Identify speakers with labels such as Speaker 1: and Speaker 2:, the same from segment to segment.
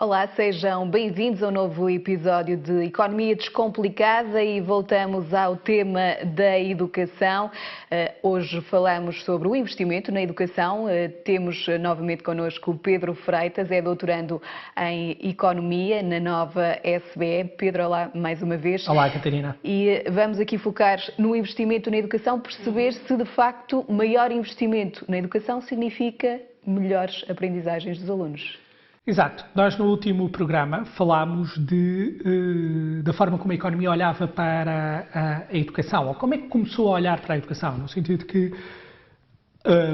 Speaker 1: Olá, sejam bem-vindos a um novo episódio de Economia Descomplicada e voltamos ao tema da educação. Hoje falamos sobre o investimento na educação. Temos novamente connosco o Pedro Freitas, é doutorando em Economia na nova SBE. Pedro, olá mais uma vez.
Speaker 2: Olá, Catarina.
Speaker 1: E vamos aqui focar no investimento na educação, perceber se de facto maior investimento na educação significa melhores aprendizagens dos alunos.
Speaker 2: Exato. Nós no último programa falámos da forma como a economia olhava para a educação, ou como é que começou a olhar para a educação, no sentido que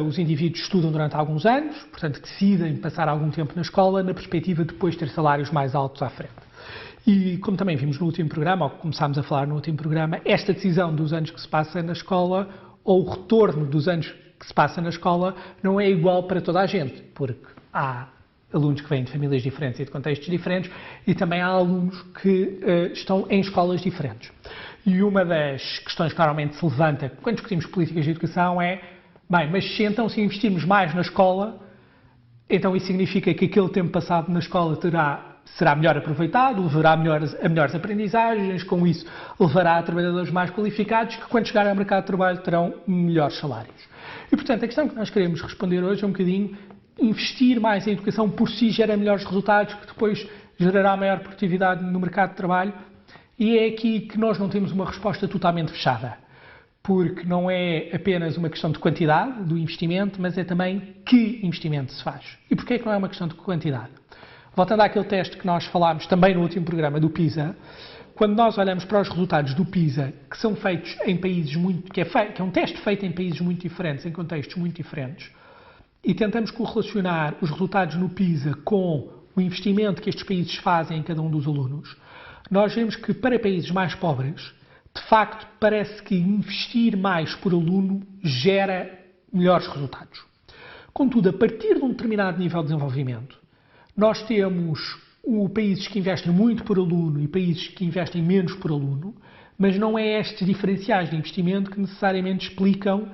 Speaker 2: os indivíduos estudam durante alguns anos, portanto decidem passar algum tempo na escola na perspectiva de depois ter salários mais altos à frente. E como também vimos no último programa, ou começámos a falar no último programa, esta decisão dos anos que se passa na escola, ou o retorno dos anos que se passa na escola, não é igual para toda a gente, porque há alunos que vêm de famílias diferentes e de contextos diferentes e também há alunos que estão em escolas diferentes. E uma das questões que normalmente se levanta quando discutimos políticas de educação é, bem, mas se investirmos mais na escola, então isso significa que aquele tempo passado na escola será melhor aproveitado, levará a melhores aprendizagens, com isso levará a trabalhadores mais qualificados que quando chegarem ao mercado de trabalho terão melhores salários. E portanto a questão que nós queremos responder hoje é um bocadinho: investir mais em educação por si gera melhores resultados, que depois gerará maior produtividade no mercado de trabalho, e é aqui que nós não temos uma resposta totalmente fechada, porque não é apenas uma questão de quantidade do investimento, mas é também que investimento se faz. E porquê é que não é uma questão de quantidade? Voltando àquele teste que nós falámos também no último programa do PISA, quando nós olhamos para os resultados do PISA, que são feitos em países que é um teste feito em países muito diferentes, em contextos muito diferentes, e tentamos correlacionar os resultados no PISA com o investimento que estes países fazem em cada um dos alunos, nós vemos que para países mais pobres, de facto, parece que investir mais por aluno gera melhores resultados. Contudo, a partir de um determinado nível de desenvolvimento, nós temos países que investem muito por aluno e países que investem menos por aluno, mas não é estes diferenciais de investimento que necessariamente explicam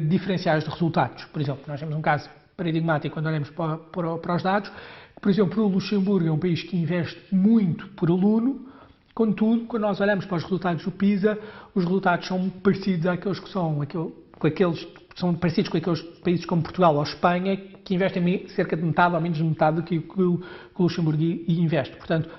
Speaker 2: diferenciais de resultados. Por exemplo, nós temos um caso paradigmático quando olhamos para os dados. Por exemplo, o Luxemburgo é um país que investe muito por aluno, contudo, quando nós olhamos para os resultados do PISA, os resultados são parecidos àqueles que são parecidos com aqueles países como Portugal ou Espanha, que investem cerca de metade ou menos de metade do que o Luxemburgo investe. Portanto,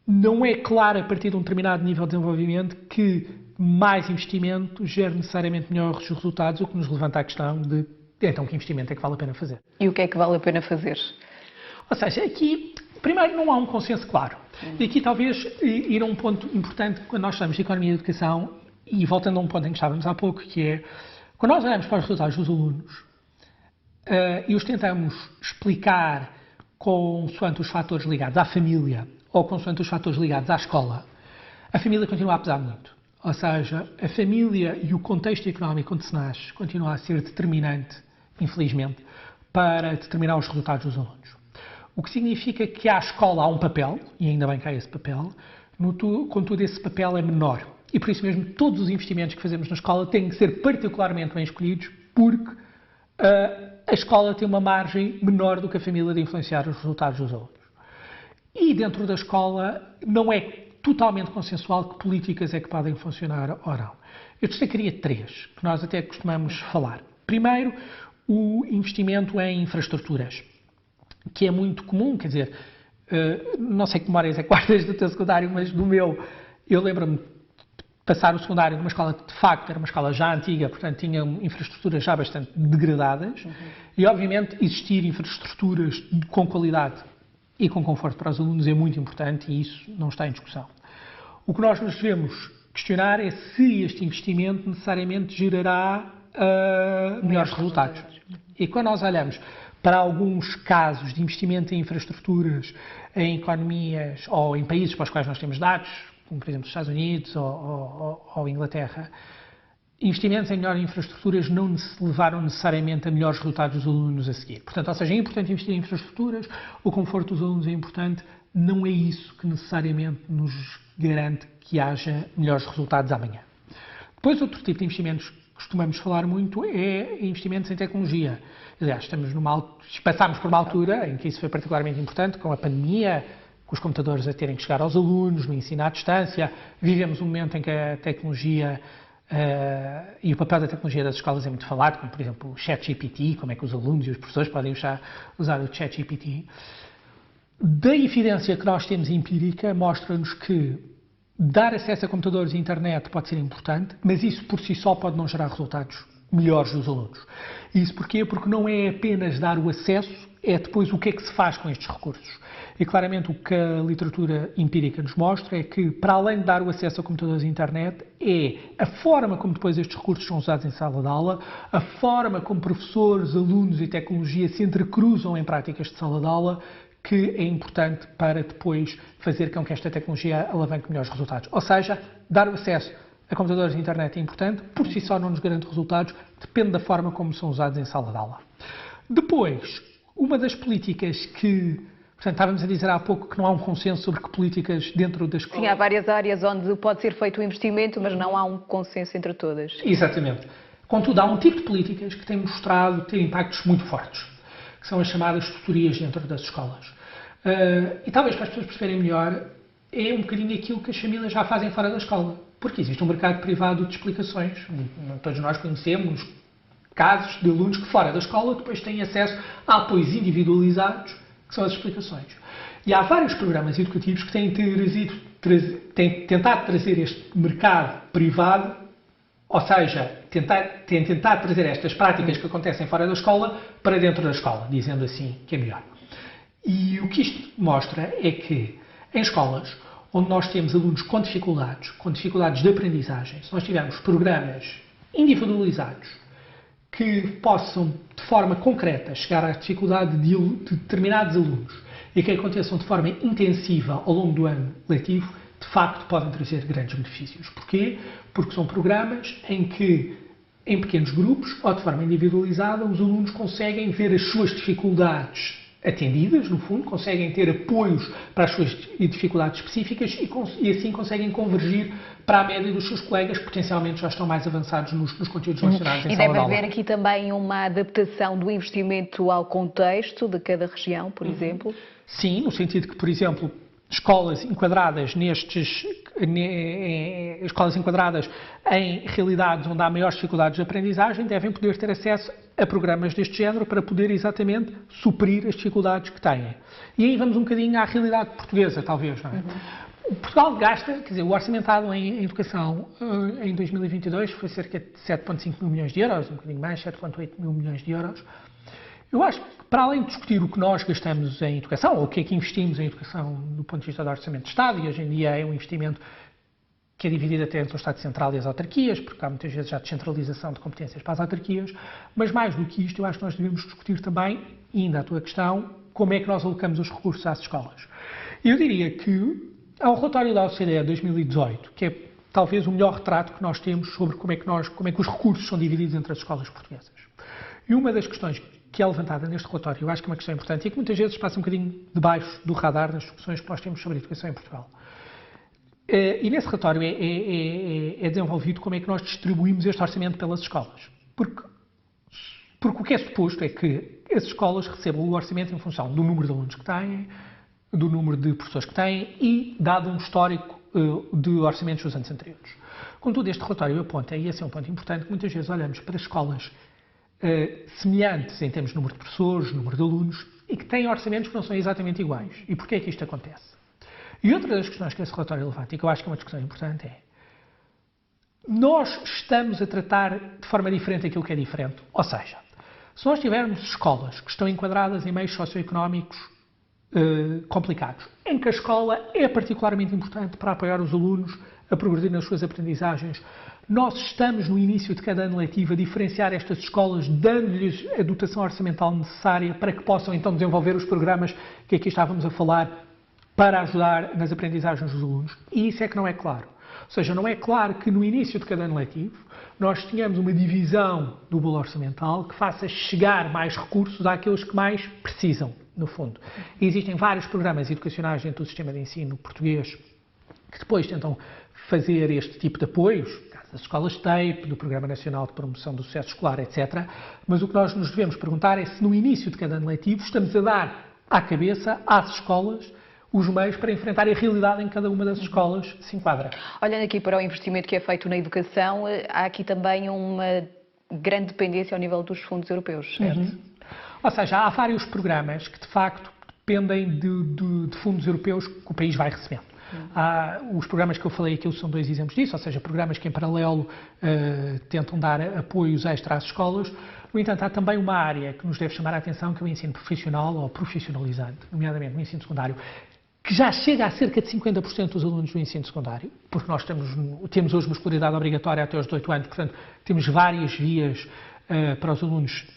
Speaker 2: não é claro a partir de um determinado nível de desenvolvimento que mais investimento gera necessariamente melhores resultados, o que nos levanta a questão de, então, que investimento é que vale a pena fazer?
Speaker 1: E o que é que vale a pena fazer?
Speaker 2: Ou seja, aqui, primeiro, não há um consenso claro. E aqui, talvez, ir a um ponto importante quando nós falamos de economia e educação, e voltando a um ponto em que estávamos há pouco, que é, quando nós olhamos para os resultados dos alunos e os tentamos explicar consoante os fatores ligados à família ou consoante os fatores ligados à escola, a família continua a pesar muito. Ou seja, a família e o contexto económico onde se nasce continua a ser determinante, infelizmente, para determinar os resultados dos alunos. O que significa que à escola há um papel, e ainda bem que há esse papel, contudo esse papel é menor. E por isso mesmo todos os investimentos que fazemos na escola têm que ser particularmente bem escolhidos, porque a escola tem uma margem menor do que a família de influenciar os resultados dos alunos. E dentro da escola não é totalmente consensual que políticas é que podem funcionar ou não. Eu destacaria três, que nós até costumamos falar. Primeiro, o investimento em infraestruturas, que é muito comum, quer dizer, não sei que memórias é que guardas do teu secundário, mas do meu, eu lembro-me de passar o secundário numa escola que de facto era uma escola já antiga, portanto tinha infraestruturas já bastante degradadas, e obviamente existir infraestruturas com qualidade e com conforto para os alunos é muito importante e isso não está em discussão. O que nós nos devemos questionar é se este investimento necessariamente gerará melhores resultados. E quando nós olhamos para alguns casos de investimento em infraestruturas, em economias ou em países para os quais nós temos dados, como por exemplo os Estados Unidos ou Inglaterra, investimentos em melhores infraestruturas não levaram necessariamente a melhores resultados dos alunos a seguir. Portanto, ou seja, é importante investir em infraestruturas, o conforto dos alunos é importante, não é isso que necessariamente nos garante que haja melhores resultados amanhã. Depois, outro tipo de investimentos costumamos falar muito é investimentos em tecnologia. Aliás, passámos por uma altura em que isso foi particularmente importante, com a pandemia, com os computadores a terem que chegar aos alunos, no ensino à distância. Vivemos um momento em que a tecnologia e o papel da tecnologia das escolas é muito falado, como, por exemplo, o ChatGPT, como é que os alunos e os professores podem usar o ChatGPT. Da evidência que nós temos empírica, mostra-nos que dar acesso a computadores e internet pode ser importante, mas isso por si só pode não gerar resultados melhores dos alunos. Isso porquê? Porque não é apenas dar o acesso, é depois o que é que se faz com estes recursos. E claramente o que a literatura empírica nos mostra é que, para além de dar o acesso a computadores e internet, é a forma como depois estes recursos são usados em sala de aula, a forma como professores, alunos e tecnologia se entrecruzam em práticas de sala de aula, que é importante para depois fazer com que esta tecnologia alavanque melhores resultados. Ou seja, dar o acesso a computadores e internet é importante, por si só não nos garante resultados, depende da forma como são usados em sala de aula. Depois, uma das políticas que, portanto, estávamos a dizer há pouco que não há um consenso sobre que políticas dentro da escola...
Speaker 1: Sim, há várias áreas onde pode ser feito o investimento, mas não há um consenso entre todas.
Speaker 2: Exatamente. Contudo, há um tipo de políticas que tem mostrado ter impactos muito fortes, que são as chamadas tutorias dentro das escolas. E talvez para as pessoas perceberem melhor, é um bocadinho aquilo que as famílias já fazem fora da escola. Porque existe um mercado privado de explicações. Todos nós conhecemos casos de alunos que fora da escola depois têm acesso a apoios individualizados, que são as explicações. E há vários programas educativos que têm tentado trazer este mercado privado, ou seja, têm tentado trazer estas práticas que acontecem fora da escola para dentro da escola, dizendo assim que é melhor. E o que isto mostra é que em escolas onde nós temos alunos com dificuldades de aprendizagem, se nós tivermos programas individualizados que possam, de forma concreta, chegar à dificuldade de determinados alunos e que aconteçam de forma intensiva ao longo do ano letivo, de facto podem trazer grandes benefícios. Porquê? Porque são programas em que, em pequenos grupos ou de forma individualizada, os alunos conseguem ver as suas dificuldades atendidas, no fundo, conseguem ter apoios para as suas dificuldades específicas e assim conseguem convergir para a média dos seus colegas que potencialmente já estão mais avançados nos conteúdos relacionados em sala de aula.
Speaker 1: E deve haver aqui também uma adaptação do investimento ao contexto de cada região, por exemplo?
Speaker 2: Sim, no sentido que, por exemplo, escolas enquadradas em realidades onde há maiores dificuldades de aprendizagem devem poder ter acesso a programas deste género para poder exatamente suprir as dificuldades que têm. E aí vamos um bocadinho à realidade portuguesa, talvez, não é? Portugal gasta, quer dizer, o orçamentado em educação em 2022 foi cerca de 7,5 mil milhões de euros, um bocadinho mais, 7,8 mil milhões de euros. Eu acho que, para além de discutir o que nós gastamos em educação, ou o que é que investimos em educação do ponto de vista do orçamento de Estado, e hoje em dia é um investimento que é dividido até entre o Estado Central e as autarquias, porque há muitas vezes já descentralização de competências para as autarquias, mas mais do que isto, eu acho que nós devemos discutir também, ainda a tua questão, como é que nós alocamos os recursos às escolas. Eu diria que há um relatório da OCDE de 2018, que é talvez o melhor retrato que nós temos sobre como é que os recursos são divididos entre as escolas portuguesas. E uma das questões que é levantada neste relatório, eu acho que é uma questão importante e que muitas vezes passa um bocadinho debaixo do radar das discussões que nós temos sobre a educação em Portugal. E nesse relatório é desenvolvido como é que nós distribuímos este orçamento pelas escolas. Porque o que é suposto é que as escolas recebam o orçamento em função do número de alunos que têm, do número de professores que têm e dado um histórico de orçamentos dos anos anteriores. Contudo, este relatório aponta, e esse é um ponto importante, que muitas vezes olhamos para escolas semelhantes em termos de número de professores, número de alunos, e que têm orçamentos que não são exatamente iguais. E porquê é que isto acontece? E outra das questões que esse relatório levanta, e que eu acho que é uma discussão importante, é nós estamos a tratar de forma diferente aquilo que é diferente. Ou seja, se nós tivermos escolas que estão enquadradas em meios socioeconómicos complicados, em que a escola é particularmente importante para apoiar os alunos a progredir nas suas aprendizagens, nós estamos no início de cada ano letivo a diferenciar estas escolas, dando-lhes a dotação orçamental necessária para que possam então desenvolver os programas que aqui estávamos a falar para ajudar nas aprendizagens dos alunos. E isso é que não é claro. Ou seja, não é claro que no início de cada ano letivo nós tenhamos uma divisão do bolo orçamental que faça chegar mais recursos àqueles que mais precisam, no fundo. E existem vários programas educacionais dentro do sistema de ensino português que depois tentam fazer este tipo de apoios, das escolas TAPE, do Programa Nacional de Promoção do Sucesso Escolar, etc. Mas o que nós nos devemos perguntar é se no início de cada ano letivo estamos a dar à cabeça, às escolas, os meios para enfrentar a realidade em que cada uma das escolas se enquadra.
Speaker 1: Olhando aqui para o investimento que é feito na educação, há aqui também uma grande dependência ao nível dos fundos europeus, certo?
Speaker 2: Ou seja, há vários programas que, de facto, dependem de fundos europeus que o país vai recebendo. Os programas que eu falei aqui são 2 exemplos disso, ou seja, programas que em paralelo tentam dar apoios extra às escolas. No entanto, há também uma área que nos deve chamar a atenção, que é o ensino profissional ou profissionalizante, nomeadamente no ensino secundário, que já chega a cerca de 50% dos alunos do ensino secundário, porque nós temos hoje uma escolaridade obrigatória até aos 18 anos, portanto, temos várias vias para os alunos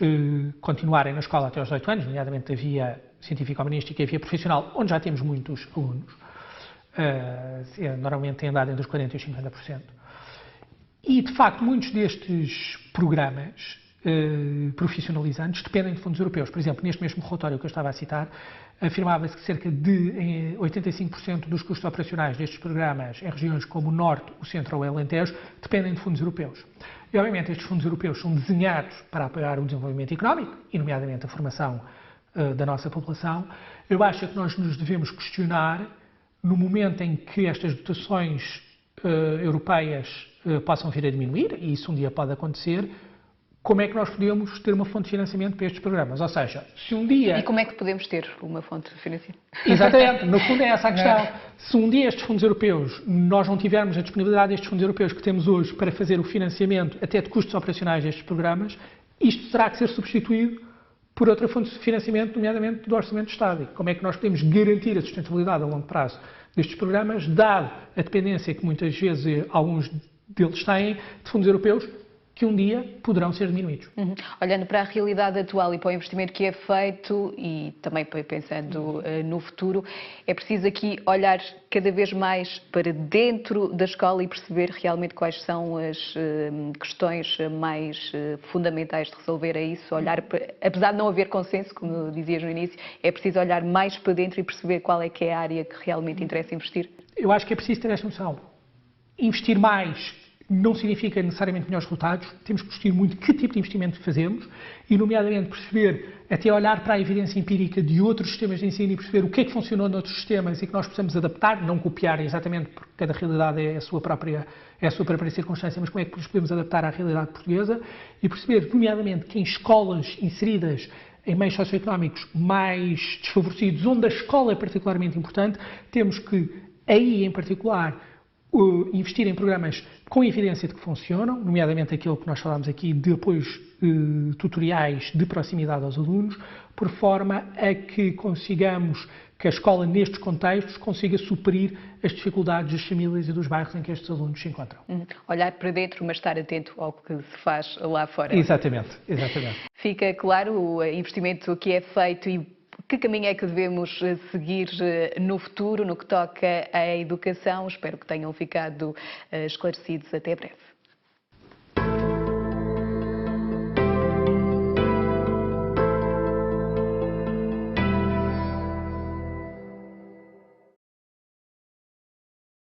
Speaker 2: continuarem na escola até aos 18 anos, nomeadamente a via científico-humanística e a via profissional, onde já temos muitos alunos. Normalmente tem andado entre os 40% e os 50%. E, de facto, muitos destes programas profissionalizantes dependem de fundos europeus. Por exemplo, neste mesmo relatório que eu estava a citar, afirmava-se que cerca de 85% dos custos operacionais destes programas em regiões como o Norte, o Centro ou o Alentejo dependem de fundos europeus. E, obviamente, estes fundos europeus são desenhados para apoiar o desenvolvimento económico, e, nomeadamente, a formação da nossa população. Eu acho que nós nos devemos questionar, no momento em que estas dotações europeias possam vir a diminuir, e isso um dia pode acontecer, como é que nós podemos ter uma fonte de financiamento para estes programas? Ou seja, se um dia...
Speaker 1: E como é que podemos ter uma fonte de financiamento?
Speaker 2: Exatamente, no fundo é essa a questão. Se um dia estes fundos europeus, nós não tivermos a disponibilidade destes fundos europeus que temos hoje para fazer o financiamento até de custos operacionais destes programas, isto terá que ser substituído por outra fonte de financiamento, nomeadamente do Orçamento de Estado. E como é que nós podemos garantir a sustentabilidade a longo prazo destes programas, dado a dependência que muitas vezes alguns deles têm de fundos europeus, que um dia poderão ser diminuídos.
Speaker 1: Olhando para a realidade atual e para o investimento que é feito e também pensando no futuro, é preciso aqui olhar cada vez mais para dentro da escola e perceber realmente quais são as questões mais fundamentais de resolver isso. Olhar para, apesar de não haver consenso, como dizias no início, é preciso olhar mais para dentro e perceber qual é que é a área que realmente interessa investir.
Speaker 2: Eu acho que é preciso ter esta noção. Investir mais não significa necessariamente melhores resultados, temos que discutir muito que tipo de investimento fazemos e, nomeadamente, perceber, até olhar para a evidência empírica de outros sistemas de ensino e perceber o que é que funcionou noutros sistemas e que nós precisamos adaptar, não copiar exatamente, porque cada realidade é a sua própria circunstância, mas como é que podemos adaptar à realidade portuguesa e perceber, nomeadamente, que em escolas inseridas em meios socioeconómicos mais desfavorecidos, onde a escola é particularmente importante, temos que, aí em particular, investir em programas com evidência de que funcionam, nomeadamente aquilo que nós falámos aqui de apoios tutoriais de proximidade aos alunos, por forma a que consigamos que a escola, nestes contextos, consiga suprir as dificuldades das famílias e dos bairros em que estes alunos se encontram.
Speaker 1: Olhar para dentro, mas estar atento ao que se faz lá fora.
Speaker 2: Exatamente, exatamente.
Speaker 1: Fica claro o investimento que é feito e que caminho é que devemos seguir no futuro, no que toca à educação. Espero que tenham ficado esclarecidos. Até breve.